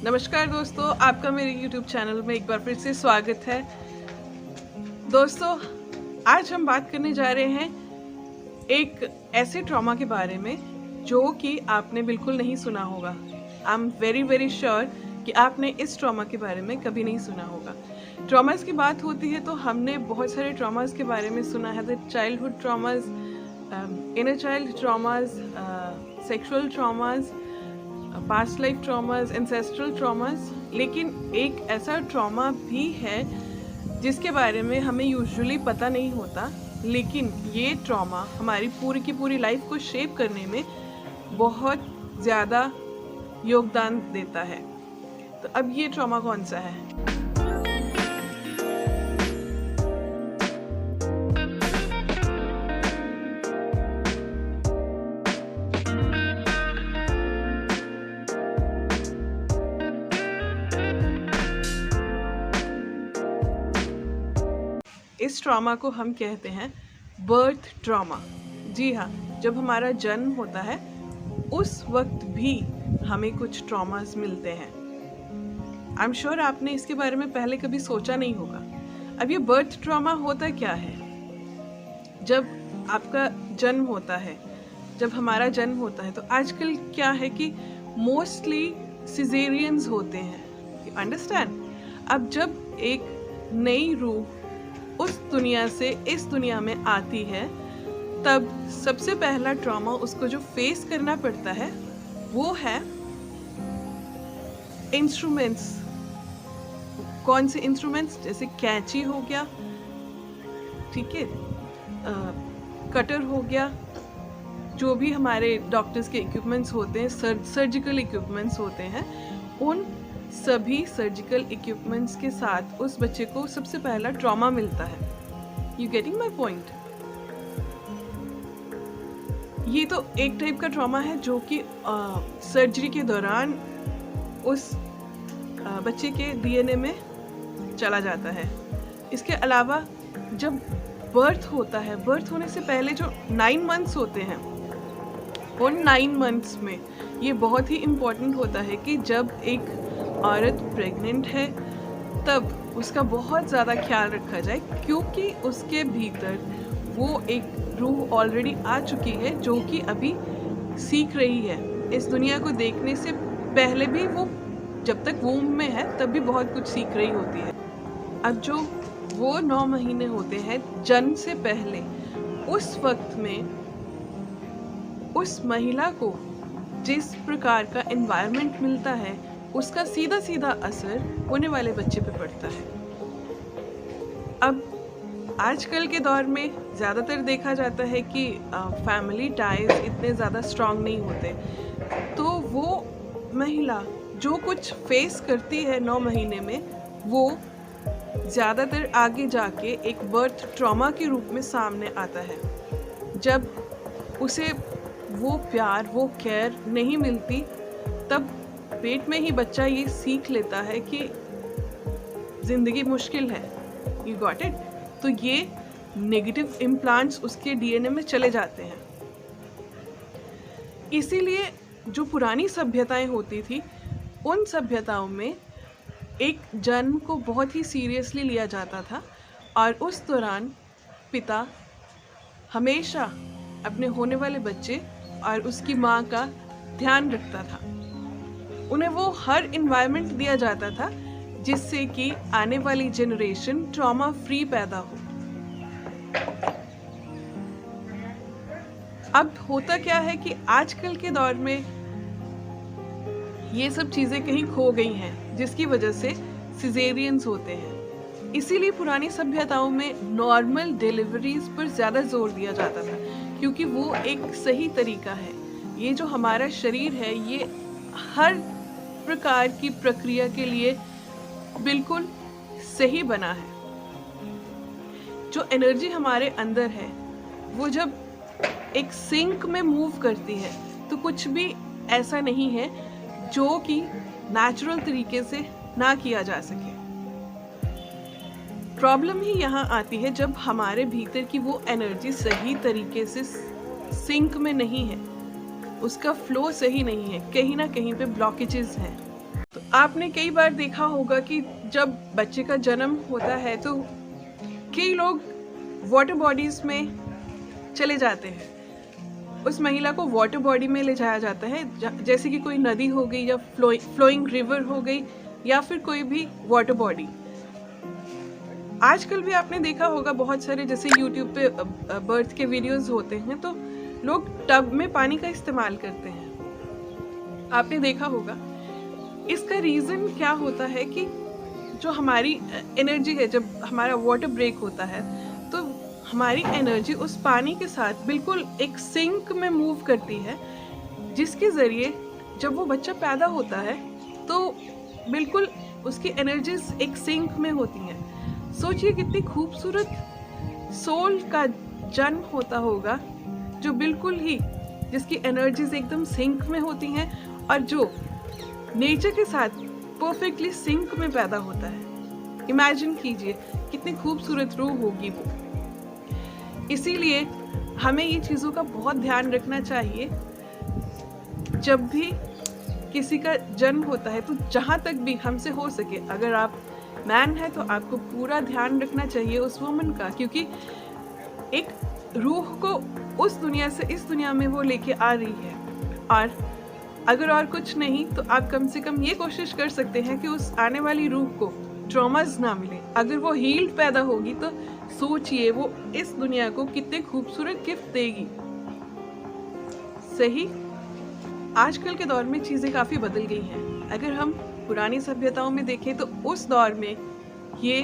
नमस्कार दोस्तों, आपका मेरे YouTube चैनल में एक बार फिर से स्वागत है। दोस्तों, आज हम बात करने जा रहे हैं एक ऐसे ट्रॉमा के बारे में जो कि आपने बिल्कुल नहीं सुना होगा। आई एम वेरी श्योर कि आपने इस ट्रॉमा के बारे में कभी नहीं सुना होगा। ट्रॉमास की बात होती है तो हमने बहुत सारे ट्रॉमास के बारे में सुना है, the childhood traumas, inner child traumas, sexual traumas, past life traumas, ancestral traumas. लेकिन एक ऐसा ट्रॉमा भी है जिसके बारे में हमें यूजुअली पता नहीं होता, लेकिन ये ट्रॉमा हमारी पूरी की पूरी लाइफ को शेप करने में बहुत ज़्यादा योगदान देता है। तो अब ये ट्रॉमा कौन सा है? इस ट्रॉमा को हम कहते हैं बर्थ ट्रॉमा। जी हाँ, जब हमारा जन्म होता है उस वक्त भी हमें कुछ ट्रॉमास मिलते हैं। आई एम श्योर आपने इसके बारे में पहले कभी सोचा नहीं होगा। अब ये बर्थ ट्रॉमा होता क्या है? जब आपका जन्म होता है, जब हमारा जन्म होता है, तो आजकल क्या है कि मोस्टली सिजेरियंस होते हैं, यू अंडरस्टैंड। अब जब एक नई रूह उस दुनिया से इस दुनिया में आती है, तब सबसे पहला ट्रॉमा उसको जो फेस करना पड़ता है वो है इंस्ट्रूमेंट्स। कौन से इंस्ट्रूमेंट्स? जैसे कैंची हो गया, ठीक है, कटर हो गया, जो भी हमारे डॉक्टर्स के इक्विपमेंट्स होते हैं, सर्जिकल इक्विपमेंट्स होते हैं, उन सभी सर्जिकल इक्विपमेंट्स के साथ उस बच्चे को सबसे पहला ट्रॉमा मिलता है। You getting my point? ये तो एक टाइप का ट्रॉमा है जो कि सर्जरी के दौरान उस बच्चे के डीएनए में चला जाता है। इसके अलावा जब बर्थ होता है, बर्थ होने से पहले जो 9 मंथ्स होते हैं, उन 9 मंथ्स में ये बहुत ही इम्पोर्टेंट होता है कि जब एक औरत प्रेग्नेंट है तब उसका बहुत ज़्यादा ख्याल रखा जाए, क्योंकि उसके भीतर वो एक रूह ऑलरेडी आ चुकी है जो कि अभी सीख रही है। इस दुनिया को देखने से पहले भी वो जब तक वूम्ब में है तब भी बहुत कुछ सीख रही होती है। अब जो वो 9 महीने होते हैं जन्म से पहले, उस वक्त में उस महिला को जिस प्रकार का एनवायरनमेंट मिलता है उसका सीधा सीधा असर होने वाले बच्चे पे पड़ता है। अब आजकल के दौर में ज़्यादातर देखा जाता है कि फैमिली टाइज इतने ज़्यादा स्ट्रांग नहीं होते, तो वो महिला जो कुछ फेस करती है 9 महीने में, वो ज़्यादातर आगे जाके एक बर्थ ट्रॉमा के रूप में सामने आता है। जब उसे वो प्यार, वो केयर नहीं मिलती, तब पेट में ही बच्चा ये सीख लेता है कि जिंदगी मुश्किल है। You got it? तो ये नेगेटिव इम्प्लांट्स उसके डीएनए में चले जाते हैं। इसीलिए जो पुरानी सभ्यताएं होती थी, उन सभ्यताओं में एक जन्म को बहुत ही सीरियसली लिया जाता था, और उस दौरान पिता हमेशा अपने होने वाले बच्चे और उसकी माँ का ध्यान रखता था। उन्हें वो हर इन्वायरमेंट दिया जाता था जिससे कि आने वाली जनरेशन ट्रॉमा फ्री पैदा हो। अब होता क्या है कि आजकल के दौर में ये सब चीजें कहीं खो गई हैं, जिसकी वजह से सिजेरियंस होते हैं। इसीलिए पुरानी सभ्यताओं में नॉर्मल डिलीवरीज पर ज़्यादा जोर दिया जाता था, क्योंकि वो एक सही तरीका है। ये जो हमारा शरीर है, ये हर प्रकार की प्रक्रिया के लिए बिल्कुल सही बना है। जो एनर्जी हमारे अंदर है, वो जब एक सिंक में मूव करती है, तो कुछ भी ऐसा नहीं है जो कि नेचुरल तरीके से ना किया जा सके। प्रॉब्लम ही यहाँ आती है जब हमारे भीतर की वो एनर्जी सही तरीके से सिंक में नहीं है, उसका फ्लो सही नहीं है, कहीं ना कहीं पे ब्लॉकेजेस हैं। तो आपने कई बार देखा होगा कि जब बच्चे का जन्म होता है तो कई लोग वाटर बॉडीज में चले जाते हैं। उस महिला को वाटर बॉडी में ले जाया जाता है, जैसे कि कोई नदी हो गई या फ्लोइंग रिवर हो गई या फिर कोई भी वाटर बॉडी। आजकल भी आपने देखा होगा बहुत सारे, जैसे यूट्यूब पे बर्थ के वीडियोस होते हैं तो लोग टब में पानी का इस्तेमाल करते हैं। आपने देखा होगा। इसका रीज़न क्या होता है कि जो हमारी एनर्जी है, जब हमारा वाटर ब्रेक होता है तो हमारी एनर्जी उस पानी के साथ बिल्कुल एक सिंक में मूव करती है, जिसके ज़रिए जब वो बच्चा पैदा होता है तो बिल्कुल उसकी एनर्जीज एक सिंक में होती हैं। सोचिए कितनी खूबसूरत सोल का जन्म होता होगा, जो बिल्कुल ही जिसकी एनर्जीज एकदम सिंक में होती हैं और जो नेचर के साथ परफेक्टली सिंक में पैदा होता है। इमेजिन कीजिए कितनी खूबसूरत रूह होगी वो। इसीलिए हमें ये चीज़ों का बहुत ध्यान रखना चाहिए। जब भी किसी का जन्म होता है तो जहाँ तक भी हमसे हो सके, अगर आप मैन है तो आपको पूरा ध्यान रखना चाहिए उस वुमन का, क्योंकि एक रूह को उस दुनिया से इस दुनिया में वो लेके आ रही है। और अगर और कुछ नहीं तो आप कम से कम ये कोशिश कर सकते हैं कि उस आने वाली रूह को ट्रॉमास ना मिले। अगर वो हील्ड पैदा होगी तो सोचिए वो इस दुनिया को कितने खूबसूरत गिफ्ट देगी। सही, आजकल के दौर में चीज़ें काफ़ी बदल गई हैं। अगर हम पुरानी सभ्यताओं में देखें तो उस दौर में ये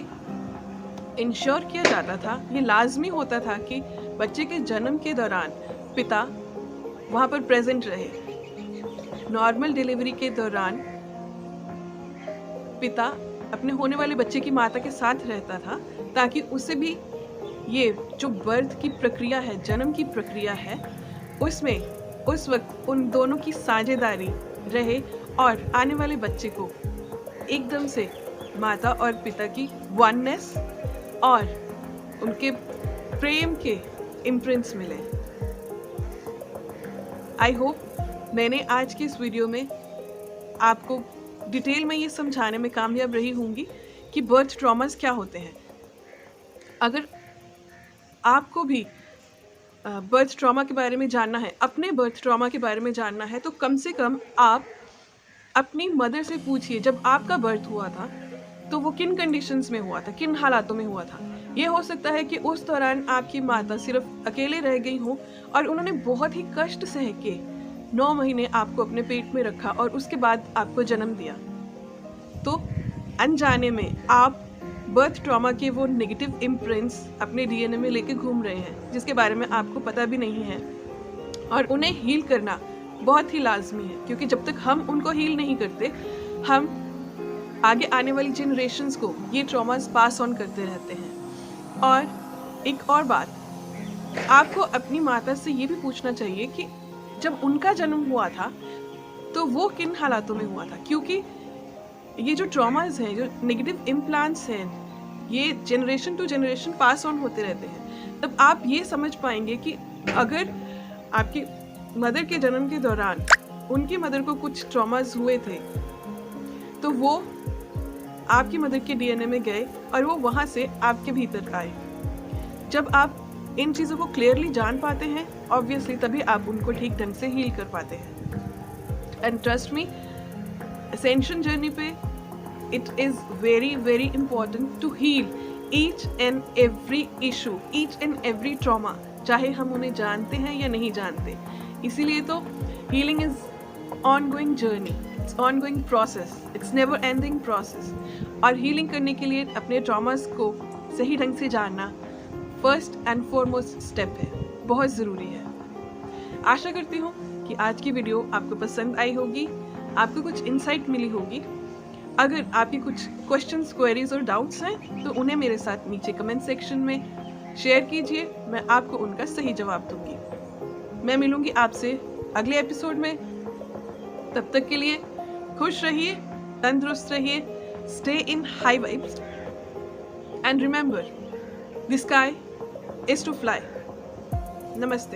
इंश्योर किया जाता था, ये लाजमी होता था कि बच्चे के जन्म के दौरान पिता वहाँ पर प्रेजेंट रहे। नॉर्मल डिलीवरी के दौरान पिता अपने होने वाले बच्चे की माता के साथ रहता था, ताकि उसे भी ये जो बर्थ की प्रक्रिया है, जन्म की प्रक्रिया है, उसमें उस वक्त उन दोनों की साझेदारी रहे और आने वाले बच्चे को एकदम से माता और पिता की वननेस और उनके प्रेम के इम्प्रिंट्स मिले। आई होप मैंने आज की इस वीडियो में आपको डिटेल में ये समझाने में कामयाब रही होंगी कि बर्थ ट्रॉमास क्या होते हैं। अगर आपको भी बर्थ ट्रॉमा के बारे में जानना है, अपने बर्थ ट्रॉमा के बारे में जानना है, तो कम से कम आप अपनी मदर से पूछिए जब आपका बर्थ हुआ था तो वो किन कंडीशंस में हुआ था, किन हालातों में हुआ था। ये हो सकता है कि उस दौरान आपकी माता सिर्फ अकेले रह गई हो और उन्होंने बहुत ही कष्ट सह के 9 महीने आपको अपने पेट में रखा और उसके बाद आपको जन्म दिया। तो अनजाने में आप बर्थ ट्रॉमा के वो नेगेटिव इम्प्रिंट्स अपने डीएनए में लेके घूम रहे हैं, जिसके बारे में आपको पता भी नहीं है। और उन्हें हील करना बहुत ही लाजमी है, क्योंकि जब तक हम उनको हील नहीं करते, हम आगे आने वाली जनरेशन्स को ये ट्रॉमास पास ऑन करते रहते हैं। और एक और बात, आपको अपनी माता से ये भी पूछना चाहिए कि जब उनका जन्म हुआ था तो वो किन हालातों में हुआ था, क्योंकि ये जो ट्रॉमास हैं, जो नेगेटिव इम्प्लांट्स हैं, ये generation to generation pass on होते रहते हैं। तब आप ये समझ पाएंगे कि अगर आपकी मदर के जन्म के दौरान उनकी मदर को कुछ ट्रॉमास हुए थे तो वो आपकी मदर के डीएनए में गए और वो वहाँ से आपके भीतर आए। जब आप इन चीज़ों को क्लियरली जान पाते हैं, ऑब्वियसली तभी आप उनको ठीक ढंग से हील कर पाते हैं। And trust me, ascension journey पे it is very very important to heal each and every issue, each and every trauma, चाहे हम उन्हें जानते हैं या नहीं जानते। इसीलिए तो healing is ongoing journey, it's ongoing process, it's never ending process. और हीलिंग करने के लिए अपने ट्रॉमास को सही ढंग से जानना फर्स्ट एंड फॉरमोस्ट स्टेप है, बहुत ज़रूरी है। आशा करती हूँ कि आज की वीडियो आपको पसंद आई होगी, आपको कुछ इंसाइट मिली होगी। अगर आपके कुछ क्वेश्चंस, क्वेरीज और डाउट्स हैं तो उन्हें मेरे साथ नीचे कमेंट सेक्शन में शेयर कीजिए, मैं आपको उनका सही जवाब दूंगी। मैं मिलूंगी आपसे अगले एपिसोड में। तब तक के लिए खुश रहिए, तंदुरुस्त रहिए, stay in high vibes and remember, the sky is to fly. Namaste.